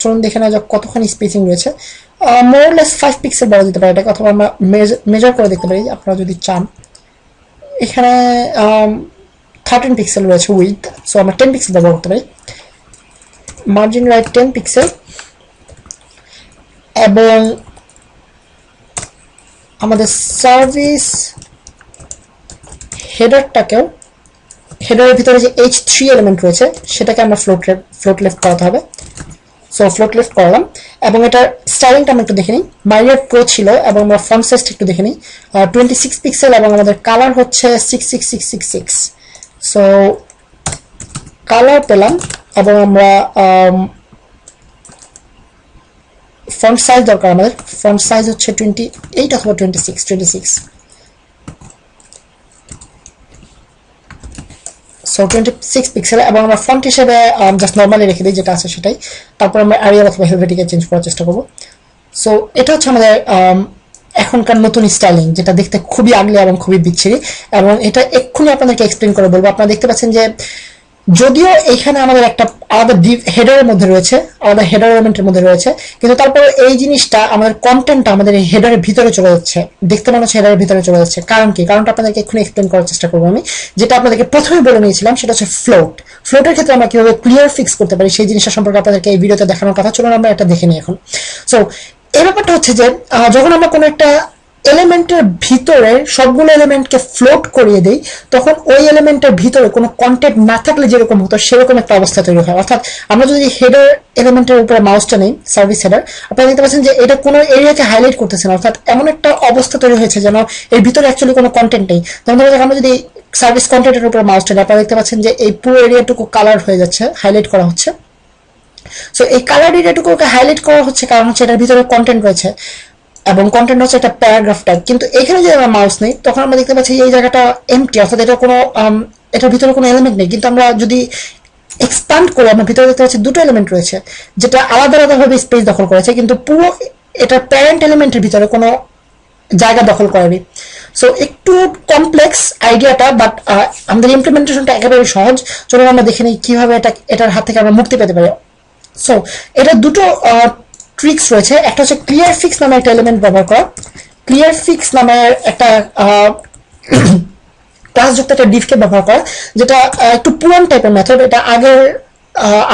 চলুন দেখে না যাক কতখানি স্পেসিং রয়েছে। মোরলেস 5 পিক্সেল বড় দিতে পারি এটাকে, অথবা আমরা মেজার করে দেখতে পারি আপনারা যদি চান। এখানে 13 পিক্সেল রয়েছে উইথ, সো আমরা 10 পিক্সেল ব্যবহার করতে পারি। মার্জিন রাইট 10 পিক্সেল, এবং আমাদের সার্ভিস হেডারটাকেও, হেডারের ভিতরে যে H3 এলিমেন্ট রয়েছে সেটাকে আমরা ফ্লোট লেফট করাতে হবে। সো ফ্লোট লেফট করলাম, এবং এটার স্টাইলিংটা আমরা একটু দেখে নিই। মাইরিয়ার প্রো ছিল, এবং আমরা ফন্ট সাইজটা একটু দেখে নিই। 26 পিক্সেল, এবং আমাদের কালার হচ্ছে 66666। সো কালার পেলাম, এবং আমরা ফন্ট সাইজ দরকার আমাদের। ফন্ট সাইজ হচ্ছে 28 অথবা 26। সো 26 পিক্সেল, এবং আমরা ফন্ট হিসেবে জাস্ট নর্মালি রেখে দিই যেটা আছে সেটাই। তারপর আমরা এরিয়াল অথবা হেলভেটিকে চেঞ্জ করার চেষ্টা করবো। সো এটা হচ্ছে আমাদের এখনকার নতুন স্টাইলিং, যেটা দেখতে খুবই আগলি এবং খুবই বিচ্ছিরি, এবং এটা এক্ষুনি আপনাদেরকে এক্সপ্লেন করে বলবো। আপনারা দেখতে পাচ্ছেন যে যদিও এখানে আমাদের একটা আলাদা হেডারের মধ্যে রয়েছে, আলাদা হেডার এলিমেন্টের মধ্যে রয়েছে, কিন্তু তারপর এই জিনিসটা আমাদের কন্টেন্টটা আমাদের এই হেডারের ভিতরে চলে যাচ্ছে, দেখতে মনে হচ্ছে হেডারের ভিতরে চলে যাচ্ছে। কারণ কি? কারণটা আপনাদেরকে এক্ষুনি এক্সপ্লেন করার চেষ্টা করবো আমি। যেটা আপনাদেরকে প্রথমে বলে নিয়েছিলাম সেটা হচ্ছে ফ্লোটের ক্ষেত্রে আমরা কিভাবে ক্লিয়ার ফিক্স করতে পারি সেই জিনিসটা সম্পর্কে আপনাদেরকে এই ভিডিওতে দেখানোর কথা। চলুন আমরা এটা দেখে নিই এখন। সো এই ব্যাপারটা হচ্ছে যে যখন আমরা কোনো একটা এলিমেন্টের ভিতরে সবগুলো এলিমেন্টকে ফ্লোট করিয়ে দেই, তখন ওই এলিমেন্টের ভিতরে কোনো কন্টেন্ট না থাকলে যেরকম হতো সেরকম একটা অবস্থা তৈরি হয়। অর্থাৎ আমরা যদি হেডার এলিমেন্টের উপরে মাউসটা নেই, সার্ভিস হেডার, আপনারা দেখতে পাচ্ছেন যে এটা কোনো এরিয়াকে হাইলাইট করতেছে না, অর্থাৎ এমন একটা অবস্থা তৈরি হয়েছে যেন এর ভিতরে অ্যাকচুয়ালি কোনো কন্টেন্ট নেই। তখন আমরা যদি সার্ভিস কন্টেন্টের উপরে মাউসটা নেই, আপনারা দেখতে পাচ্ছেন যে এই পুরো এরিয়াটুকু কালার হয়ে যাচ্ছে, হাইলাইট করা হচ্ছে। সো এই কালার এরিয়াটুকুকে হাইলাইট করা হচ্ছে কারণ হচ্ছে এটার ভিতরে কন্টেন্ট রয়েছে, এবং কন্টেন্ট হচ্ছে একটা প্যারাগ্রাফ টাইপ। কিন্তু এখানে যদি আমরা মাউস নেই তখন আমরা দেখতে পাচ্ছি এই জায়গাটা এমটি, অর্থাৎ এটা কোনো এটার ভিতরে কোনো এলিমেন্ট নেই। কিন্তু আমরা যদি এক্সপ্যান্ড করি আমরা ভিতরে দেখতে পাচ্ছি দুটো এলিমেন্ট রয়েছে যেটা আলাদা আলাদাভাবে স্পেস দখল করেছে, কিন্তু পুরো এটার প্যারেন্ট এলিমেন্টের ভিতরে কোনো জায়গা দখল করেনি। সো একটু কমপ্লেক্স আইডিয়াটা, বাট আমাদের ইমপ্লিমেন্টেশনটা একেবারে সহজ। চলুন আমরা দেখে নিই কিভাবে এটার হাত থেকে আমরা মুক্তি পেতে পারি। সো এটা দুটো ট্রিক্স রয়েছে। একটা হচ্ছে ক্লিয়ার ফিক্স নামে একটা এলিমেন্ট ব্যবহার করা। ক্লিয়ার ফিক্স নামের একটা ক্লাসযুক্ত একটা ডিভকে ব্যবহার করা, যেটা একটু পুরান টাইপের মেথড। এটা আগের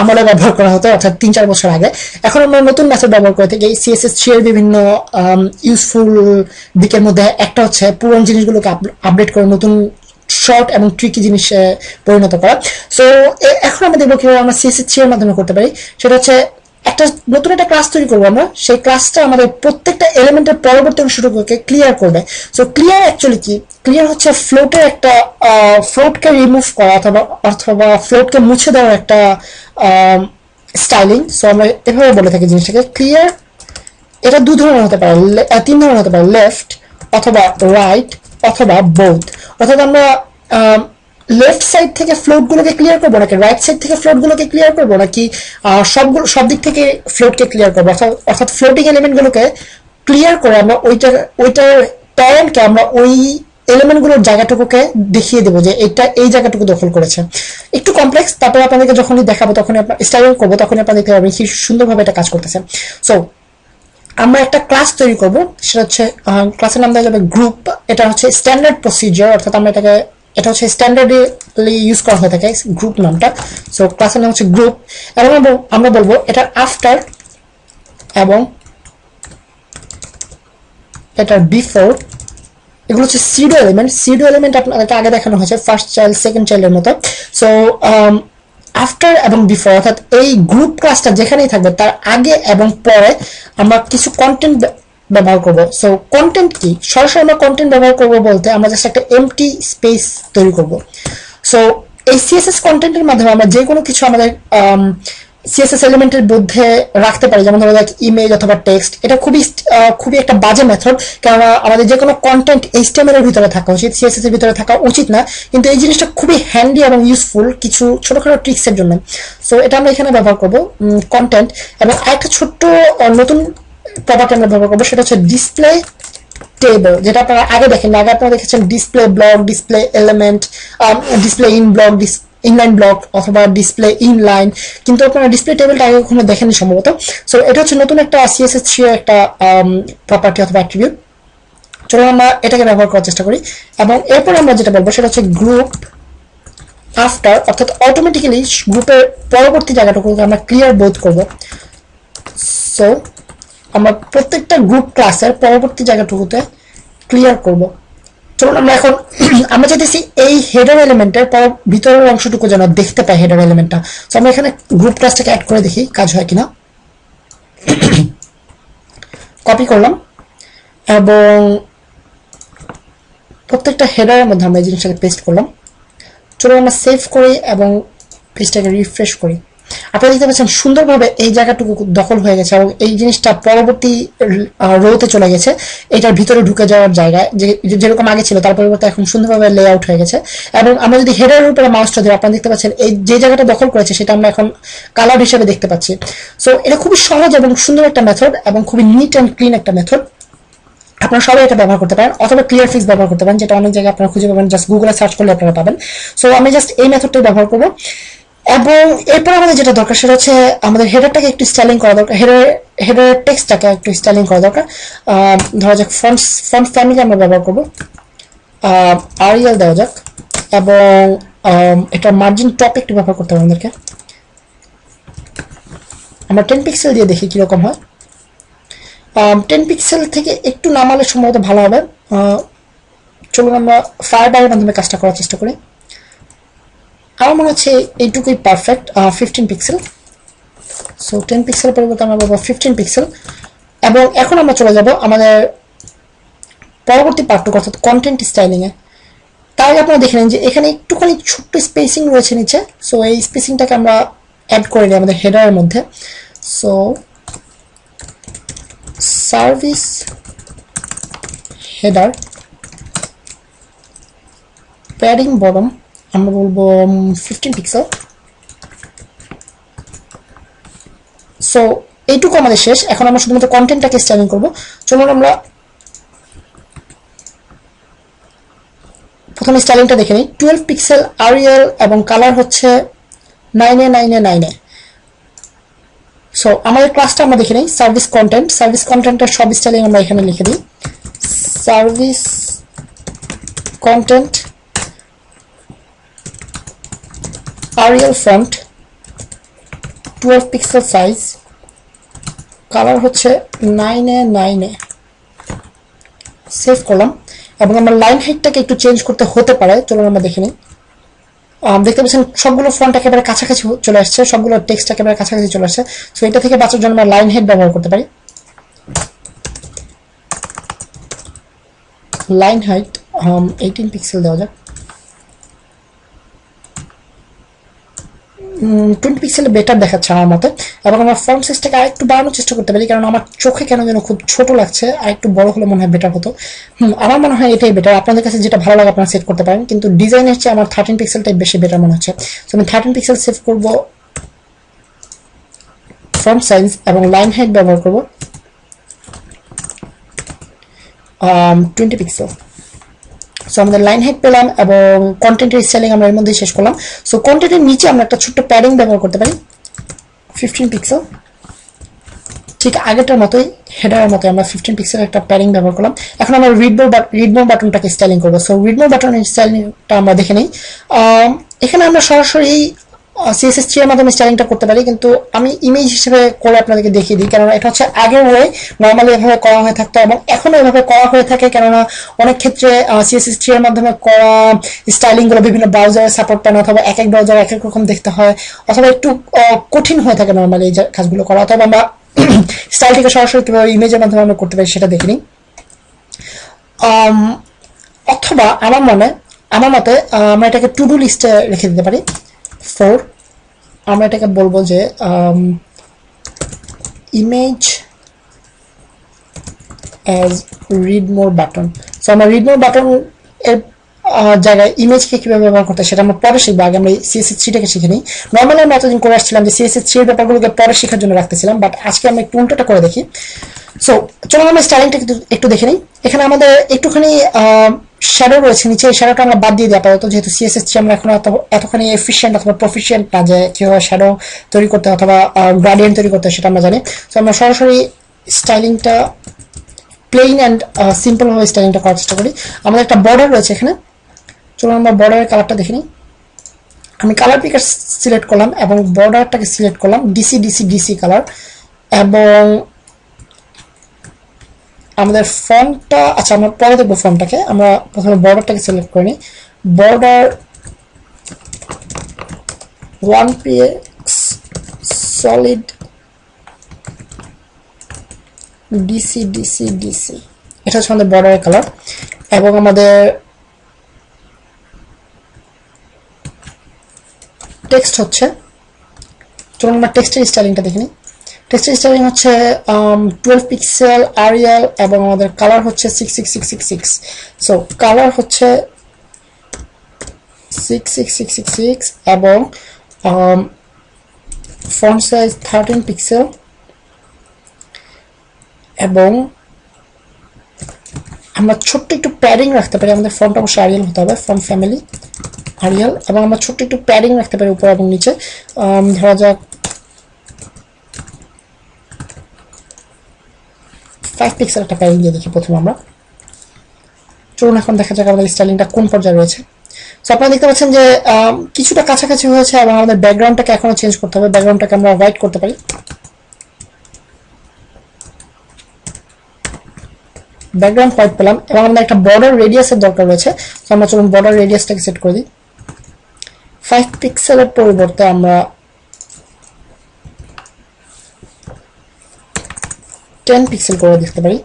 আমলে ব্যবহার করা হতো, অর্থাৎ 3-4 বছর আগে। এখন আমরা নতুন মেথড ব্যবহার করে থাকি। CSS3 এর বিভিন্ন ইউজফুল দিকের মধ্যে একটা হচ্ছে পুরান জিনিসগুলোকে আপডেট করে নতুন শর্ট এবং ট্রিকি জিনিসে পরিণত করা। সো এখন আমরা দেখবো কিভাবে আমরা CSS3 এর মাধ্যমে করতে পারি। সেটা হচ্ছে নতুন একটা ক্লাস তৈরি করবো আমরা, সেই ক্লাসটা আমাদের প্রত্যেকটা এলিমেন্টের পরবর্তী অংশটুকুকে ক্লিয়ার করবে। সো ক্লিয়ার অ্যাকচুয়ালি কি? ক্লিয়ার হচ্ছে ফ্লোটের একটা ফ্লোটকে রিমুভ করা অথবা ফ্লোটকে মুছে দেওয়ার একটা স্টাইলিং। সো আমরা এভাবে বলে থাকি জিনিসটাকে। ক্লিয়ার এটা 2 ধরনের হতে পারে, 3 ধরনের হতে পারে, লেফট অথবা রাইট অথবা বোথ। অর্থাৎ আমরা লেফট সাইড থেকে ফ্লোট গুলোকে ক্লিয়ার করবো, নাকি রাইট সাইড থেকে ফ্লোট গুলোকে ক্লিয়ার করবো, নাকি সব দিক থেকে ফ্লোটকে ক্লিয়ার করবো। অর্থাৎ ফ্লোটিং এলিমেন্ট গুলোকে ক্লিয়ার করে আমরা ওইটার প্যারেন্টকে আমরা ওই এলিমেন্ট গুলোর জায়গাটুকুকে দেখিয়ে দেবো যে এটা এই জায়গাটুকু দখল করেছে। একটু কমপ্লেক্স, তারপরে আপনাদেরকে যখনই দেখাবো তখনই আপনার স্টাইলিং করবো তখনই আপনারা দেখতে পাবেন কি সুন্দরভাবে এটা কাজ করতেছে। সো আমরা একটা ক্লাস তৈরি করবো, সেটা হচ্ছে ক্লাসের নাম দেওয়া যাবে গ্রুপ। এটা হচ্ছে স্ট্যান্ডার্ড প্রসিজার, অর্থাৎ এটা হচ্ছে স্ট্যান্ডার্ডলি ইউজ করা হয়ে থাকে গ্রুপ নামটা। সো ক্লাসের নাম হচ্ছে গ্রুপ, এবং আমরা বলবো এটার আফটার এবং এটার বিফোর এগুলো হচ্ছে সিডো এলিমেন্ট আপনাদেরকে আগে দেখানো হয়েছে ফার্স্ট চাইল্ড সেকেন্ড চাইল্ডের মতো। সো আফটার এবং বিফোর, অর্থাৎ এই গ্রুপ ক্লাসটা যেখানেই থাকবে তার আগে এবং পরে আমরা কিছু কন্টেন্ট ব্যবহার করবো। সো কন্টেন্ট কি? সরাসরি আমরা কন্টেন্ট ব্যবহার করবো বলতে আমরা জাস্ট একটা এমটি স্পেস তৈরি করব। সো এই সিএসএস কন্টেন্টের মাধ্যমে আমরা যে কোনো কিছু আমাদের সিএসএস এলিমেন্টের মধ্যে রাখতে পারি, যেমন ধরো ইমেজ অথবা টেক্সট। এটা খুবই একটা বাজে মেথড, কারণ আমাদের যে কোনো কন্টেন্ট এইচটিএমএল এর ভিতরে থাকা উচিত, সিএসএস এর ভিতরে থাকা উচিত না। কিন্তু এই জিনিসটা খুবই হ্যান্ডি এবং ইউজফুল কিছু ছোটখাটো ট্রিক্সের জন্য। সো এটা আমরা এখানে ব্যবহার করব কন্টেন্ট। এবং আরেকটা ছোট্ট নতুন প্রপার্টি আমরা ব্যবহার করবো, সেটা হচ্ছে ডিসপ্লে টেবল, যেটা আপনারা আগে দেখেন। আগে আপনারা দেখেছেন display block, display element, display in block, inline block অথবা ডিসপ্লে ইনলাইন, কিন্তু আপনারা ডিসপ্লে টেবিলটা আগে কখনো দেখেননি সম্ভবত। সো এটা হচ্ছে নতুন একটা CSS3 এর একটা প্রপার্টি অথবা অ্যাট্রিবিউট। চলো আমরা এটাকে ব্যবহার করার চেষ্টা করি। এবং এরপর আমরা যেটা বলবো সেটা হচ্ছে গ্রুপ আফটার, অর্থাৎ অটোমেটিক্যালি গ্রুপের পরবর্তী জায়গাটুকুকে আমরা ক্লিয়ার বোধ করব। সো আমরা প্রত্যেকটা গ্রুপ ক্লাসের পরবর্তী জায়গাটুকুতে ক্লিয়ার করব। চলুন আমরা এখন আমরা চাইতেছি এই হেডার এলিমেন্টের ভিতরের অংশটুকু যেন দেখতে পাই হেডার এলিমেন্টটা। সো আমরা এখানে গ্রুপ ক্লাসটাকে অ্যাড করে দেখি কাজ হয় কিনা। কপি করলাম এবং প্রত্যেকটা হেডারের মধ্যে আমরা এই জিনিসটাকে পেস্ট করলাম। চলুন আমরা সেভ করি এবং পেজটাকে রিফ্রেশ করি। আপনারা দেখতে পাচ্ছেন সুন্দরভাবে এই জায়গাটুকু দখল হয়ে গেছে এবং এই জিনিসটা পরবর্তী রোতে চলে গেছে। এটার ভিতরে ঢুকে যাওয়ার জায়গায় যেরকম আগে ছিল তার পরিবর্তে এখন সুন্দরভাবে লেআউট হয়ে গেছে। এবং আমরা যদি হেডারের উপরে মাউসটা দিই, আপনারা দেখতে পাচ্ছেন এই যে জায়গাটা দখল করেছে সেটা আমরা এখন কালার হিসেবে দেখতে পাচ্ছি। সো এটা খুবই সহজ এবং সুন্দর একটা মেথড এবং খুবই নিট অ্যান্ড ক্লিন একটা মেথড। আপনারা সবাই এটা ব্যবহার করতে পারেন, অথবা ক্লিয়ার ফিক্স ব্যবহার করতে পারেন, যেটা অনেক জায়গায় আপনারা খুঁজে পাবেন, জাস্ট গুগলে সার্চ করলে আপনারা পাবেন। সো আমি জাস্ট এই মেথডটাই ব্যবহার করবো। এবং এরপর আমাদের যেটা দরকার সেটা হচ্ছে আমাদের হেডারটাকে একটু স্টাইলিং করা দরকার, হেডার টেক্সটটাকে একটু স্টাইলিং করা দরকার। ধরা যাক ফন্ট ফ্যামিলি আমরা ব্যবহার করবো, আরিয়াল দেওয়া যাক। এবং এটা মার্জিন টপ একটু ব্যবহার করতে হবে আমাদেরকে। আমরা 10 পিক্সেল দিয়ে দেখি কিরকম হয়। 10 পিক্সেল থেকে একটু নামালে সম্ভবত ভালো হবে। চলুন আমরা ফায়ারবারের মাধ্যমে কাজটা করার চেষ্টা করি। আমার মনে হচ্ছে এইটুকুই পারফেক্ট, 15 পিক্সেল। সো 10 পিক্সেল পরিবর্তে আমরা বলবো 15 পিক্সেল। এবং এখন আমরা চলে যাব আমাদের পরবর্তী পার্টটুকু, অর্থাৎ কন্টেন্ট স্টাইলিং এ। তাই আপনারা দেখে নেন যে এখানে একটুখানি ছোট্ট স্পেসিং রয়েছে নিচে। সো এই স্পেসিংটাকে আমরা অ্যাড করে নিই আমাদের হেডারের মধ্যে। So service header padding bottom আমরা বলবো 15 পিক্সেল। সো এইটুকু আমাদের শেষ। এখন আমরা শুধুমাত্র কন্টেন্টটাকে স্টাইলিং করবো। চলুন আমরা প্রথমে স্টাইলিংটা দেখে নিই। 12 পিক্সেল আরিয়াল এবং কালার হচ্ছে 9A। সো আমাদের ক্লাসটা আমরা দেখে নিই। সার্ভিস কন্টেন্টের সব স্টাইলিং আমরা এখানে লিখে দিই। Service content Arial font 12 pixel size, colour হচ্ছে 9A। সেভ করলাম এবং আমরা লাইন হাইটটাকে একটু চেঞ্জ করতে হতে পারে। চলুন আমরা দেখে নিই। দেখতে পাচ্ছেন সবগুলো ফন্ট একেবারে কাছাকাছি চলে আসছে, সবগুলো টেক্সট একেবারে কাছাকাছি চলে আসছে। সো এটা থেকে বাঁচার জন্য আমরা লাইন হাইট ব্যবহার করতে পারি। লাইন হাইট 18 পিক্সেল দেওয়া যাক। 20 পিক্সেলে বেটার দেখাচ্ছে আমার মতে। এবং আমরা ফন্ট সাইজটাকে আরেকটু বাড়ানোর চেষ্টা করতে পারি, কারণ আমার চোখে কেন যেন খুব ছোট লাগছে। আর একটু বড় হলে মনে হয় বেটার হতো। আমার মনে হয় এটাই বেটার। আপনাদের কাছে যেটা ভালো লাগে আপনারা সেট করতে পারেন, কিন্তু ডিজাইনের চেয়ে আমার 13 পিক্সেলটাই বেশি বেটার মনে হচ্ছে। তো আমি 13 পিক্সেল সেভ করবো ফন্ট সাইজ এবং লাইন হাইট ব্যবহার করবো 20 পিক্সেল। সো আমাদের লাইন হাইট পেলাম এবং কন্টেন্টের স্টাইলিং আমরা এর মধ্যে শেষ করলাম। সো কন্টেন্টের নিচে আমরা একটা ছোট্ট প্যাডিং ব্যবহার করতে পারি 15 পিক্সেল। ঠিক আগেরটার মতোই হেডারের মতো আমরা 15 পিক্সেল একটা প্যাডিং ব্যবহার করলাম। এখন আমরা রিড মোর বাটনটাকে স্টাইলিং করবো। সো রিড মোর বাটনের স্টাইলিংটা আমরা দেখে নিই। এখানে আমরা সরাসরি CSS3 এর মাধ্যমে স্টাইলিংটা করতে পারি, কিন্তু আমি ইমেজ হিসেবে করে আপনাদেরকে দেখিয়ে দিই, কারণ এটা হচ্ছে আগের ওয়ে নর্মালি এভাবে করা হয়ে থাকতো এবং এখনো এভাবে করা হয়ে থাকে। কেননা অনেক ক্ষেত্রে CSS3 এর মাধ্যমে করা স্টাইলিং গুলো বিভিন্ন ব্রাউজারে সাপোর্ট পায় না, অথবা এক এক ব্রাউজার এক এক রকম দেখতে হয়, অথবা একটু কঠিন হয়ে থাকে নর্মালি এই কাজগুলো করা। অথবা আমরা স্টাইলটিকে সরাসরি কিভাবে ইমেজের মাধ্যমে আমরা করতে পারি সেটা দেখে নিই। অথবা আমার মনে আমার মতে আমরা এটাকে টু ডু লিস্টে রেখে দিতে পারি 4। আমরা এটাকে বলবো যে image as read more button. So আমরা রিড মোর বাটন এর জায়গায় ইমেজকে কিভাবে ব্যবহার করতে সেটা আমরা পরে শিখবো, আগে আমরা CSS3 টাকে শিখে নিই। নর্মালি আমরা এতদিন করে আসছিলাম যে CSS3 এর ব্যাপারগুলোকে পরে শেখার জন্য রাখতেছিলাম, বাট আজকে আমরা একটু উল্টোটা করে দেখি। সো চলো আমরা স্টাইলিংটা একটু দেখে নিই। এখানে আমাদের একটুখানি শ্যাডো রয়েছে নিচে, এই শ্যাডোটা আমরা বাদ দিয়ে দিই আপাতত, যেহেতু CSS3 আমরা এখন এতখানি এফিশিয়েন্ট অথবা প্রফিশিয়েন্ট না যে কিভাবে শ্যাডো তৈরি করতে অথবা গ্রাডিয়েন্ট তৈরি করতে সেটা আমরা জানি। সো আমরা সরাসরি স্টাইলিংটা প্লেইন অ্যান্ড সিম্পল ভাবে স্টাইলিংটা করার চেষ্টা করি। আমাদের একটা বর্ডার রয়েছে এখানে, চলুন আমরা বর্ডারের কালারটা দেখে নিই। আমি কালার পিকার সিলেক্ট করলাম এবং বর্ডারটাকে সিলেক্ট করলাম ডিসি কালার, এবং আমাদের ফন্টটা, আচ্ছা আমরা পরে দেখবো ফন্টটাকে, আমরা প্রথমে বর্ডারটাকে সিলেক্ট করে নিই। বর্ডার 1px সলিড ডিসি, এটা হচ্ছে আমাদের বর্ডারের কালার। এবং আমাদের টেক্সট হচ্ছে, চলুন আমরা টেক্সটের স্টাইলিংটা দেখে নিই। টেক্সটের স্টাইলিং হচ্ছে 12 পিক্সেল আরিয়াল, এবং আমাদের কালার হচ্ছে 66666। সো কালার হচ্ছে 66666 এবং ফন্ট সাইজ 13 পিক্সেল, এবং আমরা ছোট্ট একটু প্যাডিং রাখতে পারি। আমাদের ফন্ট অবশ্যই আরিয়াল হতে হবে, ফন্ট ফ্যামিলি আরিয়াল, এবং আমরা ছোট্ট একটু প্যাডিং রাখতে পারি উপর এবং নিচে। ধরা যাক 5 পিক্সেল একটা প্যাডিং দিয়ে দেখি প্রথমে আমরা। চলুন এখন দেখা যাক আমাদের স্টাইলিংটা কোন পর্যায়ে রয়েছে। সো আপনারা দেখতে পাচ্ছেন যে কিছুটা কাছাকাছি হয়েছে, এবং আমাদের ব্যাকগ্রাউন্ডটাকে এখনো চেঞ্জ করতে হবে। ব্যাকগ্রাউন্ডটাকে আমরা হোয়াইট করতে পারি। ব্যাকগ্রাউন্ড হোয়াইট পেলাম, এবং আমাদের একটা বর্ডার রেডিয়াসের দরকার রয়েছে। তো আমরা চলুন বর্ডার রেডিয়াসটাকে সেট করে দিই। 5 পিক্সেলের পরিবর্তে আমরা 10 পিক্সেল করে দেখতে পারি।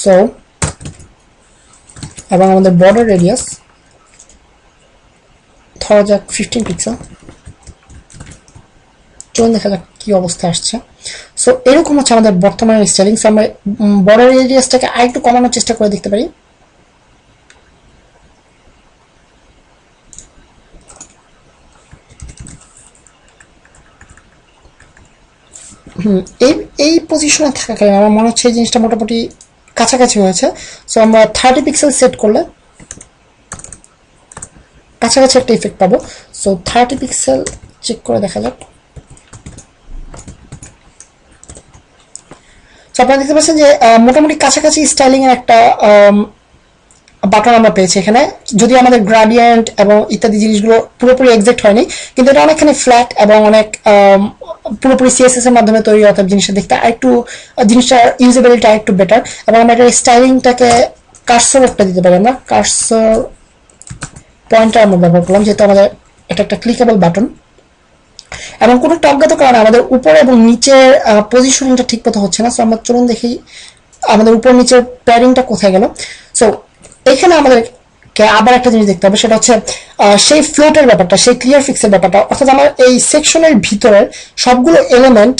সো এবং আমাদের বর্ডার রেডিয়াস ধরা যাক 15 পিক্সেল। চলুন দেখা যাক কি অবস্থা আসছে। সো এরকম হচ্ছে আমাদের বর্তমানে স্টাইলিং। সো আমরা বর্ডার রেডিয়াসটাকে আরেকটু কমানোর চেষ্টা করে দেখতে পারি। এই পজিশনে থাকাকালীন আমার মনে হচ্ছে এই জিনিসটা মোটামুটি কাছাকাছি হয়েছে। সো আমরা 30 পিক্সেল সেট করলে কাছাকাছি একটা ইফেক্ট পাবো। সো 30 পিক্সেল চেক করে দেখা যাক। আপনারা দেখতে পাচ্ছেন যে মোটামুটি কাছাকাছি স্টাইলিং এর একটা বাটন আমরা পেয়েছি এখানে, যদিও আমাদের গ্রাডিয়েন্ট এবং ইত্যাদি জিনিসগুলো পুরোপুরি এক্সাক্ট হয়নি, কিন্তু এটা অনেকখানি ফ্ল্যাট এবং অনেক পুরোপুরি CSS এর মাধ্যমে তৈরি অর্থাৎ জিনিসটা দেখতে আরেকটু, জিনিসটা ইউজেবিলিটি আরেকটু বেটার। এবং আমরা এটা স্টাইলিংটাকে কার্সর একটা দিতে পারি, আমরা কার্সর পয়েন্টার আমরা ব্যবহার করলাম, যেহেতু আমাদের এটা একটা ক্লিকেবল বাটন। এবং কোনো একটা অজ্ঞাত কারণে আমাদের উপরে এবং নিচের পজিশনিংটা ঠিক মতো হচ্ছে না। সো আমরা চলুন দেখি আমাদের উপর নিচের প্যারিংটা কোথায় গেল। সো এখানে আমাদেরকে আবার একটা জিনিস দেখতে হবে, সেটা হচ্ছে সেই ফ্লোটের ব্যাপারটা, সেই ক্লিয়ার ফিক্সের ব্যাপারটা, অর্থাৎ আমার এই সেকশনের ভিতরের সবগুলো এলিমেন্ট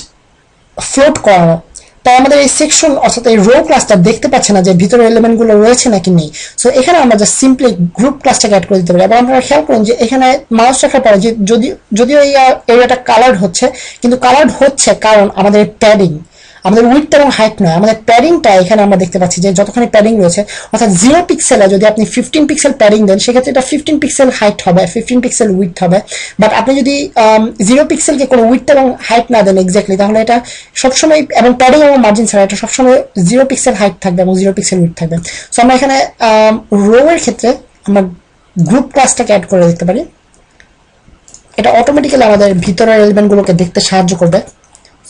ফ্লোট করানো। তাই আমাদের এই সেকশন অর্থাৎ এই রো ক্লাসটা দেখতে পাচ্ছে না যে ভিতরে এলিমেন্টগুলো রয়েছে নাকি নেই। সো এখানে আমরা জাস্ট সিম্পলি গ্রুপ ক্লাসটাকে অ্যাড করে দিতে পারি। এবং আপনারা খেয়াল করুন যে এখানে মাউস রাখার পরে যে যদিও এই এরিয়াটা কালার্ড হচ্ছে, কিন্তু কালার্ড হচ্ছে কারণ আমাদের প্যাডিং, আমাদের উইডথ এবং হাইট নয়, আমাদের প্যাডিংটা এখানে আমরা দেখতে পাচ্ছি যে যতখানি প্যাডিং রয়েছে, অর্থাৎ 0 পিক্সেলে যদি আপনি 15 পিক্সেল প্যাডিং দেন সেক্ষেত্রে এটা 15 পিক্সেল হাইট হবে, 15 পিক্সেল উইডথ হবে। বাট আপনি যদি 0 পিক্সেলকে কোনো উইডথ এবং হাইট না দেন এক্স্যাক্টলি, তাহলে এটা সবসময়, এবং প্যাডিং এবং মার্জিন ছাড়া এটা সবসময় 0 পিক্সেল হাইট থাকবে এবং 0 পিক্সেল উইডথ থাকবে। সো আমরা এখানে রো এর ক্ষেত্রে আমরা গ্রুপ ক্লাসটাকে অ্যাড করে দেখতে পারি। এটা অটোমেটিক্যালি আমাদের ভিতরের এলিমেন্টগুলোকে দেখতে সাহায্য করবে।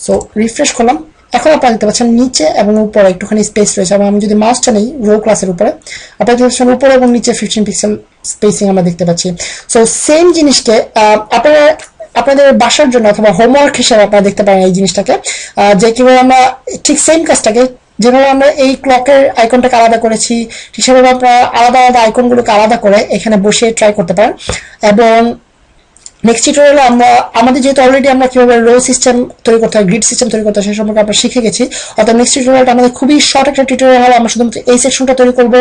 সো রিফ্রেশ করলাম। এখন আপনারা দেখতে পাচ্ছেন নিচে এবং উপরে একটুখানি স্পেস রয়েছে, এবং আমি যদি মাউসটা নেই রো ক্লাসের উপরে, আপনারা দেখতে পাচ্ছেন উপরে এবং নিচে 15 পিক্সেল স্পেসিং আমরা দেখতে পাচ্ছি। সো সেম জিনিসকে আপনারা আপনাদের বাসার জন্য অথবা হোমওয়ার্ক হিসেবে আপনারা দেখতে পারেন এই জিনিসটাকে, যে কিভাবে আমরা ঠিক সেম কাজটাকে যেভাবে আমরা এই ক্লকের আইকনটাকে আলাদা করেছি, ঠিক সেভাবে আপনারা আলাদা আলাদা আইকনগুলোকে আলাদা করে এখানে বসে ট্রাই করতে পারেন। এবং নেক্সট টিউটোরিয়ালে আমরা আমাদের যেহেতু অলরেডি আমরা কিভাবে রো সিস্টেম তৈরি করতে হয়, গ্রিড সিস্টেম তৈরি করতে হয়, সেই সম্পর্কে আমরা শিখে গেছি। অর্থাৎ নেক্সট টিউটোরিয়ালটা আমাদের খুবই শর্ট একটা টিউটোরিয়াল হবে। আমরা শুধুমাত্র এই সেকশনটা তৈরি করব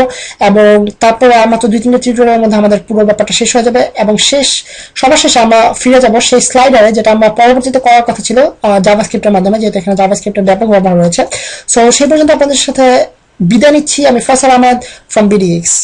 এবং তারপরে মাত্র 2-3টা টিউটোরিয়ালের মধ্যে আমাদের পুরো ব্যাপারটা শেষ হয়ে যাবে। এবং সবার শেষে আমরা ফিরে যাব সেই স্লাইডারে, যেটা আমরা পরবর্তীতে করার কথা ছিল জাভাস্ক্রিপ্টের মাধ্যমে, যেহেতু এখানে জাভাস্ক্রিপ্টের ব্যাপক ব্যবহার রয়েছে। সো সেই পর্যন্ত আপনাদের সাথে বিদায় নিচ্ছি। আমি ফয়সাল আহমেদ ফ্রম বিডিএক্স।